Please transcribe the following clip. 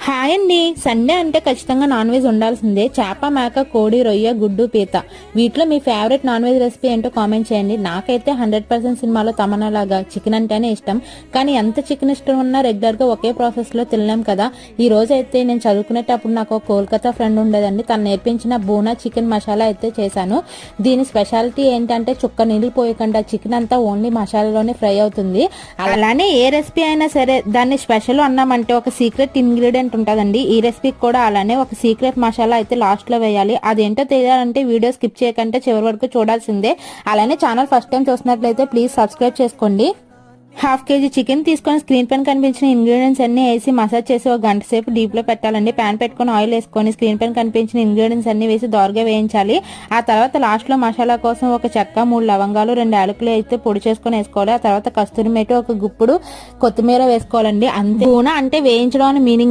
Hi అండి. Sunday అంటే ఖచ్చితంగా నాన్ వెజ్ ఉండాల్సిందే. చేప, మేక, కోడి, రొయ్య, గుడ్డు, పీత వీటిలో మీ ఫేవరెట్ నాన్ వెజ్ రెసిపీ ఏంటో కామెంట్ చేయండి. నాకైతే 100% సినిమాలో తమన్నా లాగా చికెన్ అంటేనే ఇష్టం. కానీ ఎంత చికెన్ ఇష్టం ఉన్నా రెగ్యులర్గా ఒకే ప్రాసెస్లో తినలేం కదా. ఈ రోజు అయితే నేను చదువుకునేటప్పుడు నాకు ఒక కోల్కతా ఫ్రెండ్ ఉండేదండి. తను నేర్పించిన బూనా చికెన్ మసాలా అయితే చేశాను. దీని స్పెషాలిటీ ఏంటంటే చుక్క నీళ్ళు పోయకుండా చికెన్ అంతా ఓన్లీ మసాలాలోనే ఫ్రై అవుతుంది. అలానే ఏ రెసిపీ అయినా సరే దాన్ని స్పెషల్ అన్నామంటే ఒక సీక్రెట్ ఇంగ్రీడియంట్ ఉంటుందండి. ఈ రెసిపీకి కూడా అలానే ఒక సీక్రెట్ మసాలా అయితే లాస్ట్ లో వేయాలి. అదేంటో తెలియాలంటే వీడియో స్కిప్ చేయకంటే చివరి వరకు చూడాల్సిందే. అలానే ఛానల్ ఫస్ట్ టైం చూసినట్లయితే ప్లీజ్ సబ్స్క్రైబ్ చేసుకోండి. 1/2 kg చికెన్ తీసుకొని స్క్రీన్ పైన కనిపించిన ఇంగ్రీడియంట్స్ అన్ని వేసి మసాజ్ చేసి ఒక గంట సేపు డీప్ లో పెట్టాలండి. ప్యాన్ పెట్టుకుని ఆయిల్ వేసుకొని స్క్రీన్ పైన కనిపించిన ఇంగ్రీడియంట్స్ అన్ని వేసి దోరగా వేయించాలి. ఆ తర్వాత లాస్ట్ లో మసాలా కోసం ఒక చెక్క, 3 లవంగాలు, 2 యాలకులు అయితే పొడి చేసుకొని వేసుకోవాలి. ఆ తర్వాత కస్తూరి మేతి, ఒక గుప్పుడు కొత్తిమీర వేసుకోవాలండి. అంతే. బూనా అంటే వేయించడం అని మీనింగ్.